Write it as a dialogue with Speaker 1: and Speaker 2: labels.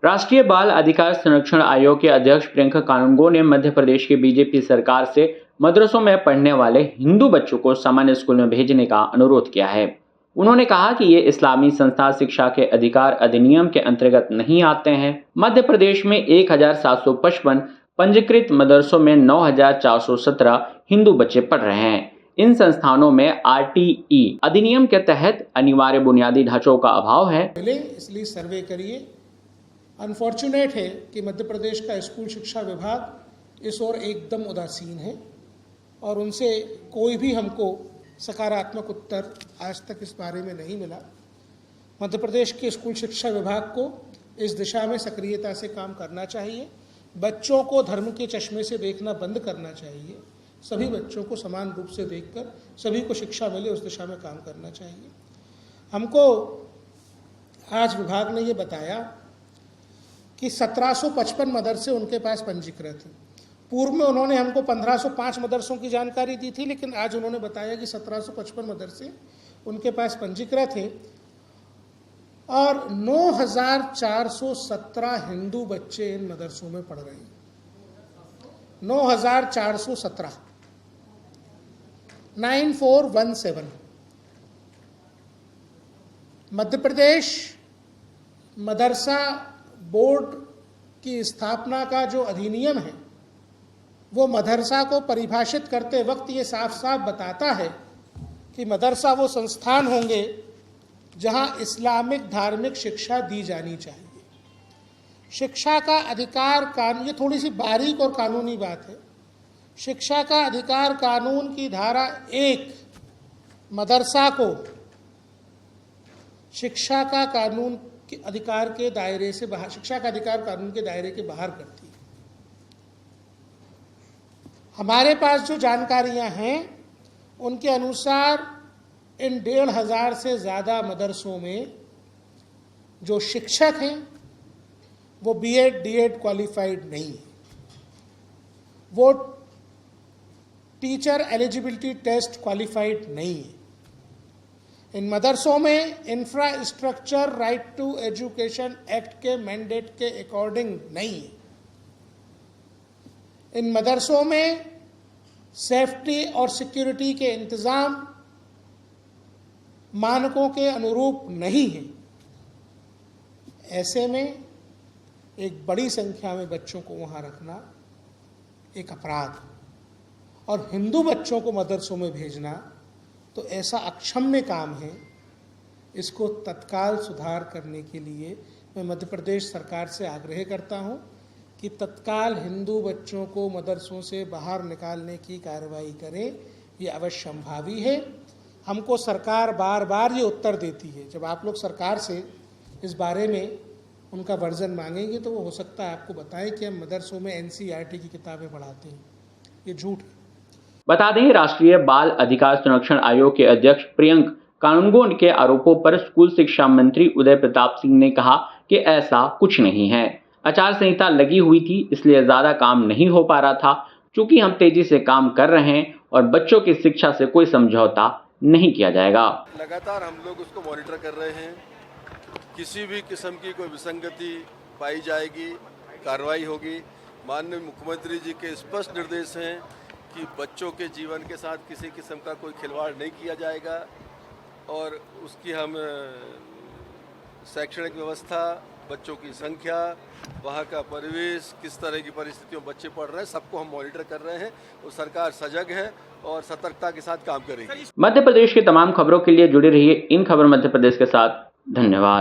Speaker 1: राष्ट्रीय बाल अधिकार संरक्षण आयोग के अध्यक्ष प्रियंका कानूनगो ने मध्य प्रदेश की बीजेपी सरकार से मदरसों में पढ़ने वाले हिंदू बच्चों को सामान्य स्कूल में भेजने का अनुरोध किया है। उन्होंने कहा कि ये इस्लामी संस्था शिक्षा के अधिकार अधिनियम के अंतर्गत नहीं आते हैं। मध्य प्रदेश में 1755 पंजीकृत मदरसों में 9417 हिंदू बच्चे पढ़ रहे हैं। इन संस्थानों में RTE अधिनियम के तहत अनिवार्य बुनियादी ढांचों का अभाव है।
Speaker 2: इसलिए सर्वे करिए। अनफॉर्चुनेट है कि मध्य प्रदेश का स्कूल शिक्षा विभाग इस ओर एकदम उदासीन है और उनसे कोई भी हमको सकारात्मक उत्तर आज तक इस बारे में नहीं मिला। मध्य प्रदेश के स्कूल शिक्षा विभाग को इस दिशा में सक्रियता से काम करना चाहिए। बच्चों को धर्म के चश्मे से देखना बंद करना चाहिए। सभी बच्चों को समान रूप से देखकर सभी को शिक्षा मिले उस दिशा में काम करना चाहिए। हमको आज विभाग ने ये बताया कि 1755 मदरसे उनके पास पंजीकृत हैं। पूर्व में उन्होंने हमको 1505 मदरसों की जानकारी दी थी, लेकिन आज उन्होंने बताया कि 1755 मदरसे उनके पास पंजीकृत हैं और 9417 हिंदू बच्चे इन मदरसों में पढ़ रहे हैं। 9417 9417। मध्य प्रदेश मदरसा बोर्ड की स्थापना का जो अधिनियम है वो मदरसा को परिभाषित करते वक्त ये साफ साफ बताता है कि मदरसा वो संस्थान होंगे जहां इस्लामिक धार्मिक शिक्षा दी जानी चाहिए। शिक्षा का अधिकार कानून, ये थोड़ी सी बारीक और कानूनी बात है। शिक्षा का अधिकार कानून की धारा 1 मदरसा को शिक्षा का कानून के अधिकार के दायरे से बाहर, शिक्षा का अधिकार कानून के दायरे के बाहर करती है। हमारे पास जो जानकारियां हैं उनके अनुसार इन 1500 से ज़्यादा मदरसों में जो शिक्षक हैं वो B.Ed D.Ed क्वालिफाइड नहीं है। वो टीचर एलिजिबिलिटी टेस्ट क्वालिफाइड नहीं है। इन मदरसों में infrastructure right to education act के मैंडेट के अकॉर्डिंग नहीं है। इन मदरसों में सेफ्टी और सिक्योरिटी के इंतजाम मानकों के अनुरूप नहीं है। ऐसे में एक बड़ी संख्या में बच्चों को वहां रखना एक अपराध और हिंदू बच्चों को मदरसों में भेजना तो ऐसा अक्षम्य काम है। इसको तत्काल सुधार करने के लिए मैं मध्य प्रदेश सरकार से आग्रह करता हूं कि तत्काल हिंदू बच्चों को मदरसों से बाहर निकालने की कार्रवाई करें। ये अवश्यंभावी है। हमको सरकार बार बार ये उत्तर देती है। जब आप लोग सरकार से इस बारे में उनका वर्जन मांगेंगे तो वो हो सकता है आपको बताएं कि हम मदरसों में NCERT की किताबें पढ़ाते हैं। ये झूठ है।
Speaker 1: बता दें, राष्ट्रीय बाल अधिकार संरक्षण आयोग के अध्यक्ष प्रियंका कानूनगो के आरोपों पर स्कूल शिक्षा मंत्री उदय प्रताप सिंह ने कहा कि ऐसा कुछ नहीं है। आचार संहिता लगी हुई थी, इसलिए ज्यादा काम नहीं हो पा रहा था। चूंकि हम तेजी से काम कर रहे हैं और बच्चों की शिक्षा से कोई समझौता नहीं किया जाएगा।
Speaker 3: लगातार हम लोग उसको मॉनिटर कर रहे हैं। किसी भी किस्म की कोई विसंगति पाई जाएगी, कार्रवाई होगी। माननीय मुख्यमंत्री जी के स्पष्ट निर्देश हैं कि बच्चों के जीवन के साथ किसी किस्म का कोई खिलवाड़ नहीं किया जाएगा और उसकी हम शैक्षणिक व्यवस्था, बच्चों की संख्या, वहाँ का परिवेश, किस तरह की परिस्थितियों में बच्चे पढ़ रहे हैं, सबको हम मॉनिटर कर रहे हैं। तो सरकार सजग है और सतर्कता के साथ काम करेगी।
Speaker 1: मध्य प्रदेश की तमाम खबरों के लिए जुड़े रहिए इन खबर मध्य प्रदेश के साथ। धन्यवाद।